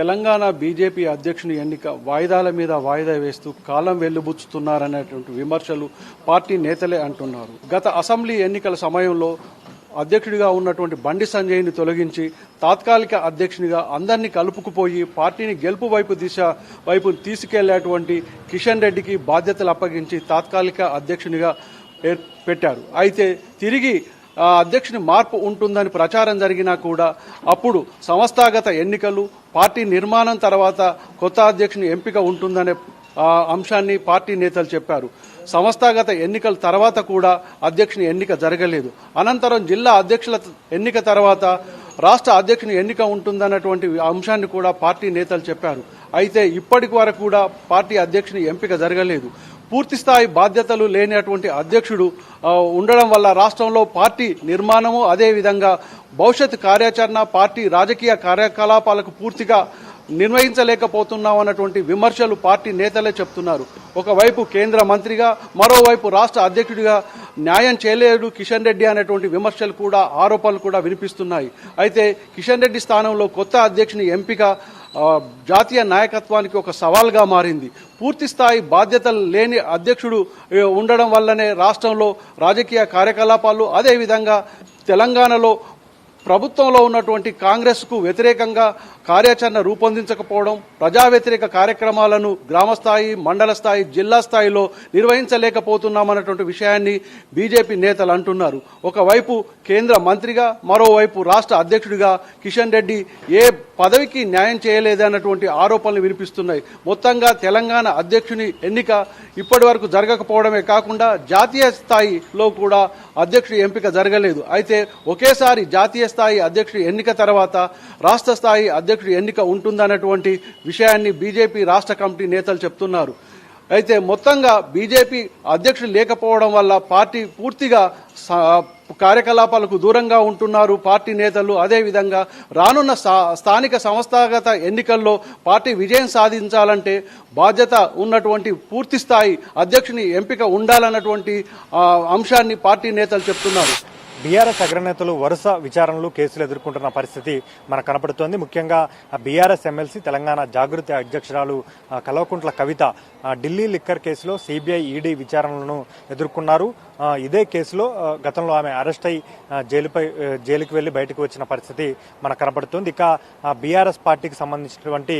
Telangana BJP అధ్యక్షుని ఎన్నిక వాయిదాల మీద వాయిదా వేస్తూ కాలం వెల్లుబుచ్చుతున్నారనేటువంటి విమర్శలు పార్టీ నేతలే అంటున్నారు. గత అసెంబ్లీ ఎన్నికల సమయంలో అధ్యక్షుడిగా ఉన్నటువంటి బండి సంజయ్ని తొలగించి తాత్కాలిక అధ్యక్షునిగా అందరినీ కలుపుకుపోయి పార్టీని గెలుపు వైపు తీసుకెళ్లేటువంటి కిషన్ రెడ్డికి బాధ్యతలు అప్పగించి తాత్కాలిక అధ్యక్షునిగా పెట్టారు. అయితే తిరిగి అధ్యక్షుని మార్పు ఉంటుందని ప్రచారం జరిగినా కూడా అప్పుడు సంస్థాగత ఎన్నికలు, పార్టీ నిర్మాణం తర్వాత కొత్త అధ్యక్షుని ఎంపిక ఉంటుందనే అంశాన్ని పార్టీ నేతలు చెప్పారు. సంస్థాగత ఎన్నికల తర్వాత కూడా అధ్యక్షుని ఎన్నిక జరగలేదు. అనంతరం జిల్లా అధ్యక్షుల ఎన్నిక తర్వాత రాష్ట్ర అధ్యక్షుని ఎన్నిక ఉంటుందన్నటువంటి అంశాన్ని కూడా పార్టీ నేతలు చెప్పారు. అయితే ఇప్పటి వరకు కూడా పార్టీ అధ్యక్షుని ఎంపిక జరగలేదు. పూర్తిస్థాయి బాధ్యతలు లేనటువంటి అధ్యక్షుడు ఉండడం వల్ల రాష్ట్రంలో పార్టీ నిర్మాణము, అదేవిధంగా భవిష్యత్ కార్యాచరణ, పార్టీ రాజకీయ కార్యకలాపాలకు పూర్తిగా నిర్వహించలేకపోతున్నాం అన్నటువంటి విమర్శలు పార్టీ నేతలే చెప్తున్నారు. ఒకవైపు కేంద్ర మంత్రిగా, మరోవైపు రాష్ట్ర అధ్యక్షుడిగా న్యాయం చేయలేడు కిషన్ రెడ్డి అనేటువంటి విమర్శలు కూడా, ఆరోపణలు కూడా వినిపిస్తున్నాయి. అయితే కిషన్ రెడ్డి స్థానంలో కొత్త అధ్యక్షుని ఎంపిక జాతీయ నాయకత్వానికి ఒక సవాల్గా మారింది. పూర్తిస్థాయి బాధ్యతలు లేని అధ్యక్షుడు ఉండడం వల్లనే రాష్ట్రంలో రాజకీయ కార్యకలాపాలు, అదేవిధంగా తెలంగాణలో ప్రభుత్వంలో ఉన్నటువంటి కాంగ్రెస్కు వ్యతిరేకంగా కార్యాచరణ రూపొందించకపోవడం, ప్రజా వ్యతిరేక కార్యక్రమాలను గ్రామస్థాయి, మండల స్థాయి, జిల్లా స్థాయిలో నిర్వహించలేకపోతున్నామన్నటువంటి విషయాన్ని బీజేపీ నేతలు అంటున్నారు. ఒకవైపు కేంద్ర మంత్రిగా, మరోవైపు రాష్ట్ర అధ్యక్షుడిగా కిషన్ రెడ్డి ఏ పదవికి న్యాయం చేయలేదన్నటువంటి ఆరోపణలు వినిపిస్తున్నాయి. మొత్తంగా తెలంగాణ అధ్యక్షుని ఎన్నిక ఇప్పటి వరకు జరగకపోవడమే కాకుండా జాతీయ స్థాయిలో కూడా అధ్యక్షుడి ఎంపిక జరగలేదు. అయితే ఒకేసారి జాతీయ స్థాయి అధ్యక్షుడి ఎన్నిక తర్వాత రాష్ట్ర స్థాయి అధ్యక్షుడి ఎన్నిక ఉంటుందన్నటువంటి విషయాన్ని బీజేపీ రాష్ట్ర కమిటీ నేతలు చెప్తున్నారు. అయితే మొత్తంగా బీజేపీ అధ్యక్షుడు లేకపోవడం వల్ల పార్టీ పూర్తిగా కార్యకలాపాలకు దూరంగా ఉంటున్నారు పార్టీ నేతలు. అదేవిధంగా రానున్న స్థానిక సంస్థాగత ఎన్నికల్లో పార్టీ విజయం సాధించాలంటే బాధ్యత ఉన్నటువంటి పూర్తి స్థాయి అధ్యక్షుని ఎంపిక ఉండాలన్నటువంటి అంశాన్ని పార్టీ నేతలు చెప్తున్నారు. బీఆర్ఎస్ అగ్రనేతలు వరుస విచారణలు, కేసులు ఎదుర్కొంటున్న పరిస్థితి మనకు కనపడుతోంది. ముఖ్యంగా బీఆర్ఎస్ ఎమ్మెల్సీ, తెలంగాణ జాగృతి అధ్యక్షురాలు కల్వకుంట్ల కవిత ఢిల్లీ లిక్కర్ కేసులో సిబిఐ, ఈడీ విచారణలను ఎదుర్కొన్నారు. ఇదే కేసులో గతంలో ఆమె అరెస్ట్ అయి జైలుకి వెళ్లి బయటకు వచ్చిన పరిస్థితి మనకు కనపడుతోంది. ఇక బీఆర్ఎస్ పార్టీకి సంబంధించినటువంటి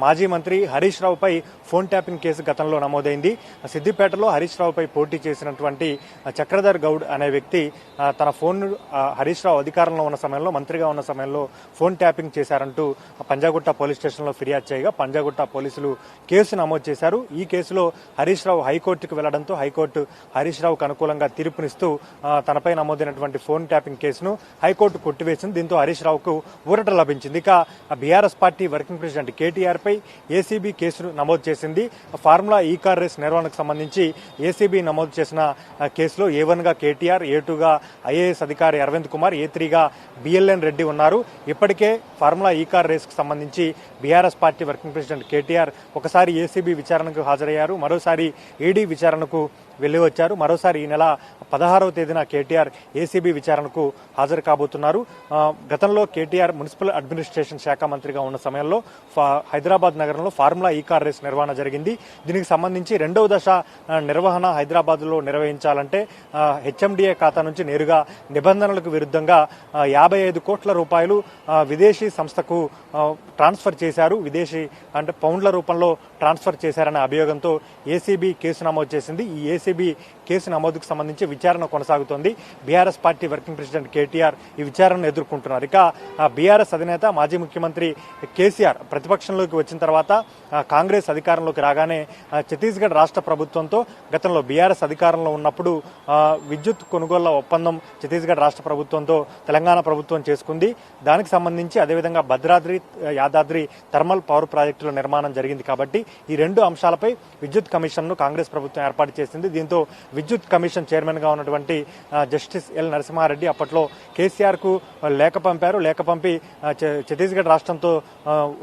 మాజీ మంత్రి హరీష్ రావుపై ఫోన్ ట్యాపింగ్ కేసు గతంలో నమోదైంది. సిద్దిపేటలో హరీష్ రావుపై పోటీ చేసినటువంటి చక్రధర్ గౌడ్ అనే వ్యక్తి తన ఫోన్ హరీష్ రావు అధికారంలో ఉన్న సమయంలో, మంత్రిగా ఉన్న సమయంలో ఫోన్ ట్యాపింగ్ చేశారంటూ పంజాగుట్ట పోలీస్ స్టేషన్లో ఫిర్యాదు చేయగా పంజాగుట్ట పోలీసులు కేసు నమోదు చేశారు. ఈ కేసులో హరీష్ రావు హైకోర్టుకు వెళ్లడంతో హైకోర్టు హరీష్ రావుకు అనుకూలంగా తీర్పునిస్తూ తనపై నమోదైనటువంటి ఫోన్ ట్యాపింగ్ కేసును హైకోర్టు కొట్టివేసింది. దీంతో హరీష్ రావుకు ఊరట లభించింది. ఇక BRS party working president KTR పై ఏసీబీ కేసును నమోదు చేసింది. ఫార్ములా ఈ కార్ రేస్ నిర్వహణకు సంబంధించి ఏసీబీ నమోదు చేసిన కేసులో A1 గా కేటీఆర్, A2 గా ఐఏఎస్ అధికారి అరవింద్ కుమార్, A3 గా బిఎల్ఎన్ రెడ్డి ఉన్నారు. ఇప్పటికే ఫార్ములా ఈ కార్ రేస్ కు సంబంధించి BRS party working president KTR ఒకసారి ఏసీబీ విచారణకు హాజరయ్యారు, మరోసారి ఈడీ విచారణకు వెళ్లి వచ్చారు. మరోసారి ఈ నెల 16వ తేదీన కేటీఆర్ ఏసీబీ విచారణకు హాజరు కాబోతున్నారు. గతంలో కేటీఆర్ మున్సిపల్ అడ్మినిస్ట్రేషన్ శాఖ మంత్రిగా ఉన్న సమయంలో హైదరాబాద్ నగరంలో ఫార్ములా ఈ కార్ రేస్ నిర్వహణ జరిగింది. దీనికి సంబంధించి రెండవ దశ నిర్వహణ హైదరాబాద్ లో నిర్వహించాలంటే హెచ్ఎండిఏ ఖాతా నుంచి నేరుగా నిబంధనలకు విరుద్ధంగా 55 కోట్ల రూపాయలు విదేశీ సంస్థకు ట్రాన్స్ఫర్ చేశారు. విదేశీ అంటే పౌండ్ల రూపంలో ట్రాన్స్ఫర్ చేశారనే అభియోగంతో ఏసీబీ కేసు నమోదు చేసింది. ఈ ఏసీబీ కేసు నమోదుకు సంబంధించి విచారణ కొనసాగుతోంది. BRS party working president KTR ఈ విచారణను ఎదుర్కొంటున్నారు. ఇక బీఆర్ఎస్ అధినేత మాజీ ముఖ్యమంత్రి కేసీఆర్ ప్రతిపక్షంలోకి వచ్చిన తర్వాత కాంగ్రెస్ అధికారంలోకి రాగానే ఛత్తీస్గఢ్ రాష్ట్ర ప్రభుత్వంతో గతంలో బీఆర్ఎస్ అధికారంలో ఉన్నప్పుడు విద్యుత్ కొనుగోళ్ల ఒప్పందం ఛత్తీస్గఢ్ రాష్ట్ర ప్రభుత్వంతో తెలంగాణ ప్రభుత్వం చేసుకుంది. దానికి సంబంధించి అదేవిధంగా భద్రాద్రి, యాదాద్రి థర్మల్ పవర్ ప్రాజెక్టుల నిర్మాణం జరిగింది. కాబట్టి ఈ రెండు అంశాలపై విద్యుత్ కమిషన్ను కాంగ్రెస్ ప్రభుత్వం ఏర్పాటు చేసింది. దీంతో విద్యుత్ కమిషన్ చైర్మన్గా ఉన్నటువంటి జస్టిస్ ఎల్ నరసింహారెడ్డి అప్పట్లో కేసీఆర్కు లేఖ పంపారు. లేఖ పంపి ఛత్తీస్గఢ్ రాష్ట్రంతో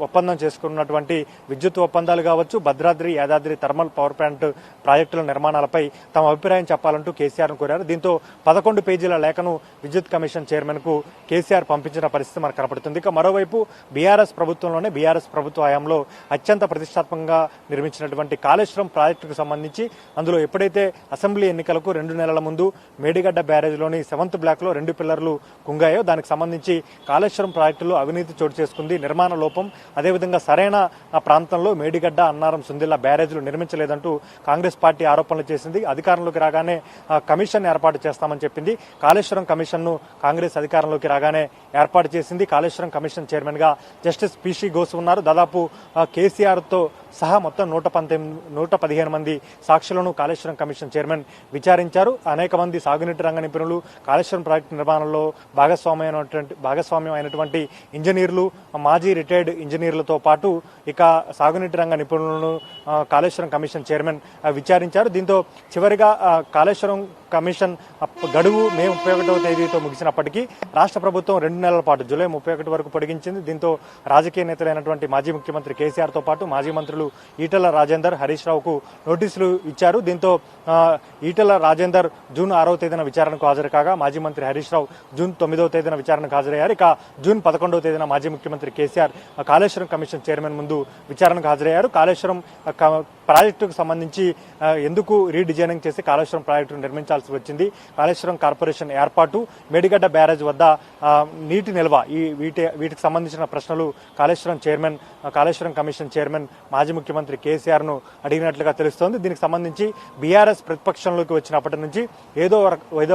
ఒప్పందం చేసుకున్నటువంటి విద్యుత్ ఒప్పందాలు కావచ్చు, Bhadradri Yadadri thermal power plant ప్రాజెక్టుల నిర్మాణాలపై తమ అభిప్రాయం చెప్పాలంటూ కేసీఆర్ను కోరారు. దీంతో 11 పేజీల లేఖను విద్యుత్ కమిషన్ చైర్మన్కు కేసీఆర్ పంపించిన పరిస్థితి మనకు కనపడుతుంది. ఇక మరోవైపు బీఆర్ఎస్ ప్రభుత్వ హయాంలో అత్యంత ప్రతిష్టాత్మకంగా నిర్మించినటువంటి కాళేశ్వరం ప్రాజెక్టుకు సంబంధించి అందులో ఎప్పుడైతే అసెంబ్లీ ఎన్నికలకు 2 నెలల ముందు మేడిగడ్డ బ్యారేజ్లోని 7th బ్లాక్లో 2 పిల్లర్లు కుంగాయో దానికి సంబంధించి కాళేశ్వరం ప్రాజెక్టులో అవినీతి చోటు చేసుకుంది, నిర్మాణ లోపం, అదేవిధంగా సరైన ప్రాంతంలో మేడిగడ్డ, అన్నారం, సుందిల్లా బ్యారేజ్లు నిర్మించలేదంటూ కాంగ్రెస్ పార్టీ ఆరోపణలు చేసింది. అధికారంలోకి రాగానే కమిషన్ ఏర్పాటు చేస్తామని చెప్పింది. కాళేశ్వరం కమిషన్ను కాంగ్రెస్ అధికారంలోకి రాగానే ఏర్పాటు చేసింది. కాళేశ్వరం కమిషన్ చైర్మన్ గా జస్టిస్ పిసి ఘోష్ ఉన్నారు. దాదాపు కేసీఆర్తో సహా మొత్తం 115 మంది సాక్షులను కాళేశ్వరం కమిషన్ చైర్మన్ విచారించారు. అనేక మంది సాగునీటి రంగ నిపుణులు, కాళేశ్వరం ప్రాజెక్టు నిర్మాణంలో భాగస్వామ్యం అయినటువంటి ఇంజనీర్లు, మాజీ రిటైర్డ్ ఇంజనీర్లతో పాటు ఇక సాగునీటి రంగ నిపుణులను కాళేశ్వరం కమిషన్ చైర్మన్ విచారించారు. దీంతో చివరిగా కాళేశ్వరం కమిషన్ గడువు మే 31వ తేదీతో ముగిసినప్పటికీ రాష్ట్ర ప్రభుత్వం 2 నెలల పాటు జూలై 31 వరకు పొడిగించింది. దీంతో రాజకీయ నేతలైనటువంటి మాజీ ముఖ్యమంత్రి కేసీఆర్తో పాటు మాజీ మంత్రులు ఈటెల రాజేందర్, హరీష్ రావుకు నోటీసులు ఇచ్చారు. దీంతో ఈటెల రాజేందర్ జూన్ 6వ తేదీన విచారణకు హాజరు కాగా మాజీ మంత్రి హరీష్ రావు జూన్ 9వ తేదీన విచారణకు హాజరయ్యారు. ఇక జూన్ 11వ తేదీన మాజీ ముఖ్యమంత్రి కేసీఆర్ కాళేశ్వరం కమిషన్ చైర్మన్ ముందు విచారణకు హాజరయ్యారు. కాళేశ్వరం ప్రాజెక్టుకు సంబంధించి ఎందుకు రీడిజైనింగ్ చేసి కాళేశ్వరం ప్రాజెక్టును నిర్మించాల్సి వచ్చింది, కాళేశ్వరం కార్పొరేషన్ ఏర్పాటు, మేడిగడ్డ బ్యారేజ్ వద్ద నీటి నిల్వ, వీటికి సంబంధించిన ప్రశ్నలు కాళేశ్వరం కమిషన్ చైర్మన్ మాజీ ముఖ్యమంత్రి కేసీఆర్ ను అడిగినట్లుగా తెలుస్తోంది. దీనికి సంబంధించి బీఆర్ఎస్ ప్రతిపక్షంలోకి వచ్చినప్పటి నుంచి ఏదో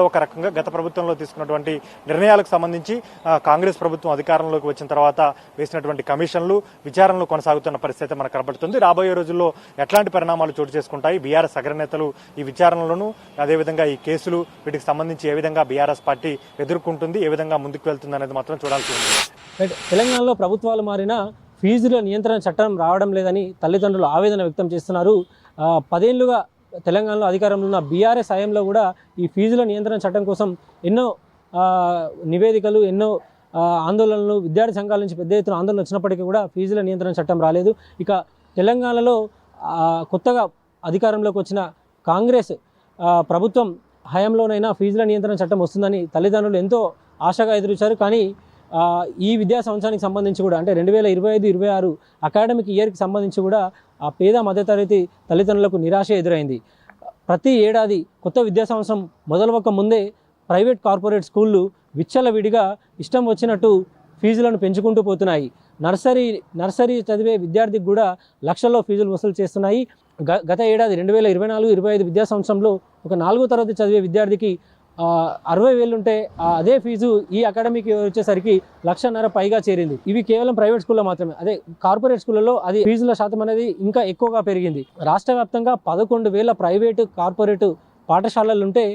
ఒక రకంగా గత ప్రభుత్వంలో తీసుకున్నటువంటి నిర్ణయాలకు సంబంధించి కాంగ్రెస్ ప్రభుత్వం అధికారంలోకి వచ్చిన తర్వాత వేసినటువంటి కమిషన్లు, విచారణలు కొనసాగుతున్న పరిస్థితి మనకు కనబడుతుంది. రాబోయే రోజుల్లో ఎట్లాంటి పరిణామాలు చోటు చేసుకుంటాయి, బీఆర్ఎస్ అగ్రనేతలు ఈ విచారణలను, అదేవిధంగా ఈ కేసులు, వీటికి సంబంధించి ఏ విధంగా బీఆర్ఎస్ పార్టీ ఎదుర్కొంటుంది, ఏ విధంగా ముందుకు వెళ్తుంది అనేది మాత్రం చూడాల్సి ఉంది. తెలంగాణలో ప్రభుత్వాలు మారినా ఫీజుల నియంత్రణ చట్టం రావడం లేదని తల్లిదండ్రులు ఆవేదన వ్యక్తం చేస్తున్నారు. 10 ఏళ్లుగా తెలంగాణలో అధికారంలో ఉన్న బీఆర్ఎస్ హయాంలో కూడా ఈ ఫీజుల నియంత్రణ చట్టం కోసం ఎన్నో నివేదికలు, ఎన్నో ఆందోళనలు, విద్యార్థి సంఘాల నుంచి పెద్ద ఎత్తున ఆందోళన వచ్చినప్పటికీ కూడా ఫీజుల నియంత్రణ చట్టం రాలేదు. ఇక తెలంగాణలో కొత్తగా అధికారంలోకి వచ్చిన కాంగ్రెస్ ప్రభుత్వం హయాంలోనైనా ఫీజుల నియంత్రణ చట్టం వస్తుందని తల్లిదండ్రులు ఎంతో ఆశగా ఎదురుచారు. కానీ ఈ విద్యా సంవత్సరానికి సంబంధించి కూడా అంటే 2025-26 అకాడమిక్ ఇయర్కి సంబంధించి కూడా ఆ పేద మధ్యతరగతి తల్లిదండ్రులకు నిరాశ ఎదురైంది. ప్రతి ఏడాది కొత్త విద్యా సంవత్సరం మొదలవక ముందే ప్రైవేట్ కార్పొరేట్ స్కూళ్ళు విచ్చలవిడిగా ఇష్టం వచ్చినట్టు ఫీజులను పెంచుకుంటూ పోతున్నాయి. నర్సరీ చదివే విద్యార్థికి కూడా లక్షల్లో ఫీజులు వసూలు చేస్తున్నాయి. గత ఏడాది 2024-25 విద్యా సంవత్సరంలో ఒక 4వ తరగతి చదివే విద్యార్థికి 60,000 ఉంటే అదే ఫీజు ఈ అకాడమిక్ వచ్చేసరికి 1,50,000 పైగా చేరింది. ఇవి కేవలం ప్రైవేట్ స్కూల్లో మాత్రమే. అదే కార్పొరేట్ స్కూళ్ళలో అది ఫీజుల శాతం అనేది ఇంకా ఎక్కువగా పెరిగింది. రాష్ట్ర వ్యాప్తంగా 11,000 ప్రైవేటు కార్పొరేట్ పాఠశాలలు ఉంటే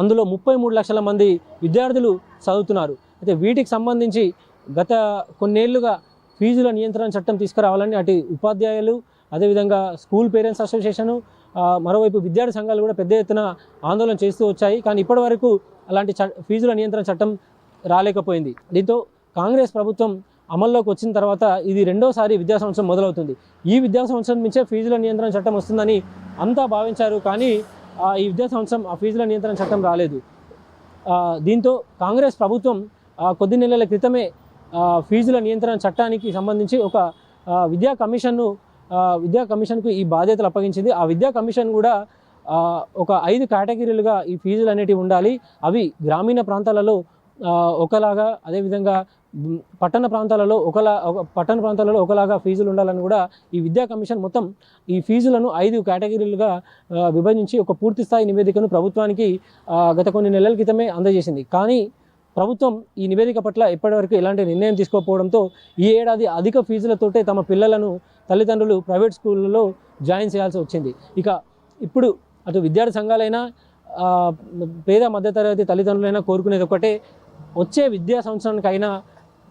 అందులో 33 లక్షల మంది విద్యార్థులు చదువుతున్నారు. అయితే వీటికి సంబంధించి గత కొన్నేళ్లుగా ఫీజుల నియంత్రణ చట్టం తీసుకురావాలని అటు ఉపాధ్యాయులు, అదేవిధంగా స్కూల్ పేరెంట్స్ అసోసియేషను, మరోవైపు విద్యార్థి సంఘాలు కూడా పెద్ద ఎత్తున ఆందోళన చేస్తూ వచ్చాయి. కానీ ఇప్పటి వరకు అలాంటి ఫీజుల నియంత్రణ చట్టం రాలేకపోయింది. దీంతో కాంగ్రెస్ ప్రభుత్వం అమల్లోకి వచ్చిన తర్వాత ఇది 2వసారి విద్యా సంవత్సరం మొదలవుతుంది. ఈ విద్యా సంవత్సరం నుంచే ఫీజుల నియంత్రణ చట్టం వస్తుందని అంతా భావించారు. కానీ ఈ విద్యా సంవత్సరం ఆ ఫీజుల నియంత్రణ చట్టం రాలేదు. దీంతో కాంగ్రెస్ ప్రభుత్వం కొద్ది నెలల క్రితమే ఫీజుల నియంత్రణ చట్టానికి సంబంధించి ఒక విద్యా కమిషన్కు ఈ బాధ్యతలు అప్పగించింది. ఆ విద్యా కమిషన్ కూడా ఒక 5 కేటగిరీలుగా ఈ ఫీజులు అనేటివి ఉండాలి. అవి గ్రామీణ ప్రాంతాలలో ఒకలాగా, అదేవిధంగా పట్టణ ప్రాంతాలలో ఒకలాగా ఫీజులు ఉండాలని కూడా ఈ విద్యా కమిషన్ మొత్తం ఈ ఫీజులను 5 కేటగిరీలుగా విభజించి ఒక పూర్తిస్థాయి నివేదికను ప్రభుత్వానికి గత కొన్ని నెలల క్రితమే అందజేసింది. కానీ ప్రభుత్వం ఈ నివేదిక పట్ల ఇప్పటివరకు ఎలాంటి నిర్ణయం తీసుకోకపోవడంతో ఈ ఏడాది అధిక ఫీజులతోటే తమ పిల్లలను తల్లిదండ్రులు ప్రైవేట్ స్కూళ్ళలో జాయిన్ చేయాల్సి వచ్చింది. ఇక ఇప్పుడు అటు విద్యార్థి సంఘాలైనా పేద మధ్యతరగతి తల్లిదండ్రులైనా కోరుకునేది ఒకటే, వచ్చే విద్యా సంవత్సరానికైనా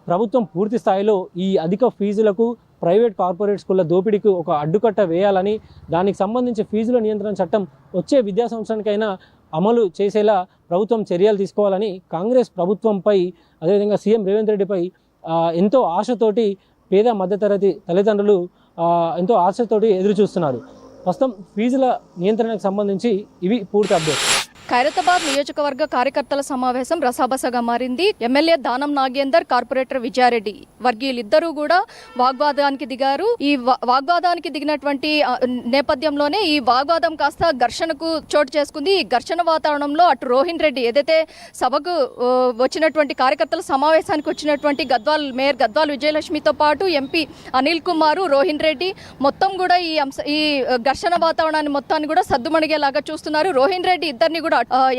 ప్రభుత్వం పూర్తి స్థాయిలో ఈ అధిక ఫీజులకు ప్రైవేట్ కార్పొరేట్ స్కూళ్ళ దోపిడీకి ఒక అడ్డుకట్ట వేయాలని, దానికి సంబంధించి ఫీజుల నియంత్రణ చట్టం వచ్చే విద్యా సంవత్సరానికైనా అమలు చేసేలా ప్రభుత్వం చర్యలు తీసుకోవాలని కాంగ్రెస్ ప్రభుత్వంపై, అదేవిధంగా సీఎం రేవంత్ రెడ్డిపై ఎంతో ఆశతోటి పేద మధ్యతరగతి తల్లిదండ్రులు ఎంతో ఆశతోటి ఎదురు చూస్తున్నారు. ప్రస్తుతం ఫీజుల నియంత్రణకు సంబంధించి ఇవి పూర్తి అప్డేట్. ఖైరతాబాద్ నియోజకవర్గ కార్యకర్తల సమావేశం రసాబసగా మారింది. ఎమ్మెల్యే దానం నాగేందర్, కార్పొరేటర్ విజయారెడ్డి వర్గీయులిద్దరూ కూడా వాగ్వాదానికి దిగారు. ఈ వాగ్వాదానికి దిగినటువంటి నేపథ్యంలోనే ఈ వాగ్వాదం కాస్త ఘర్షణకు చోటు చేసుకుంది. ఈ ఘర్షణ వాతావరణంలో అటు రోహిన్ రెడ్డి, ఏదైతే సభకు వచ్చినటువంటి కార్యకర్తల సమావేశానికి వచ్చినటువంటి మేయర్ గద్వాల్ విజయలక్ష్మితో పాటు ఎంపీ అనిల్ కుమార్, రోహిన్ రెడ్డి మొత్తం కూడా ఈ ఘర్షణ వాతావరణాన్ని మొత్తాన్ని కూడా సద్దుమణిగేలాగా చూస్తున్నారు. రోహిన్ రెడ్డి ఇద్దరిని కూడా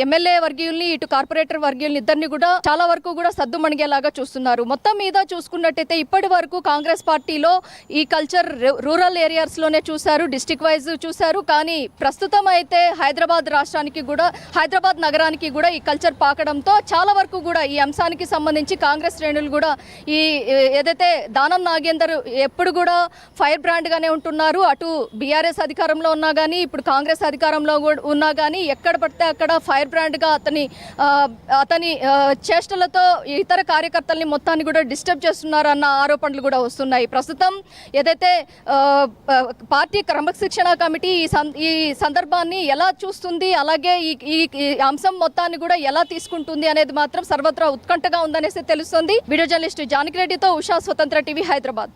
ఎమ్మెల్యే వర్గీయుల్ని, ఇటు కార్పొరేటర్ వర్గీయుల్ని ఇద్దరిని కూడా చాలా వరకు కూడా సద్దుమణిగేలాగా చూస్తున్నారు. మొత్తం మీద చూసుకున్నట్టయితే ఇప్పటి వరకు కాంగ్రెస్ పార్టీలో ఈ కల్చర్ రూరల్ ఏరియాస్ లోనే చూశారు, డిస్ట్రిక్ట్ వైజ్ చూశారు. కానీ ప్రస్తుతం అయితే హైదరాబాద్ నగరానికి కూడా ఈ కల్చర్ పాకడంతో చాలా వరకు కూడా ఈ అంశానికి సంబంధించి కాంగ్రెస్ శ్రేణులు కూడా ఈ ఏదైతే దానం నాగేందర్ ఎప్పుడు కూడా ఫైర్ బ్రాండ్ గానే ఉంటున్నారు. అటు బీఆర్ఎస్ అధికారంలో ఉన్నా కానీ, ఇప్పుడు కాంగ్రెస్ అధికారంలో ఉన్నా కానీ ఎక్కడ పడితే అక్కడ ఫైర్ బ్రాండ్ గా అతని చేష్టలతో ఇతర కార్యకర్తల్ని మొత్తాన్ని కూడా డిస్టర్బ్ చేస్తున్నారు అన్న ఆరోపణలు కూడా వస్తున్నాయి. ప్రస్తుతం ఏదైతే పార్టీ క్రమశిక్షణ కమిటీ ఈ సందర్భాన్ని ఎలా చూస్తుంది, అలాగే ఈ అంశం మొత్తాన్ని కూడా ఎలా తీసుకుంటుంది అనేది మాత్రం సర్వత్రా ఉత్కంఠగా ఉందనేసి తెలుస్తుంది. వీడియో జర్నలిస్ట్ జానకి రెడ్డితో ఉషా, స్వతంత్ర టీవీ, హైదరాబాద్.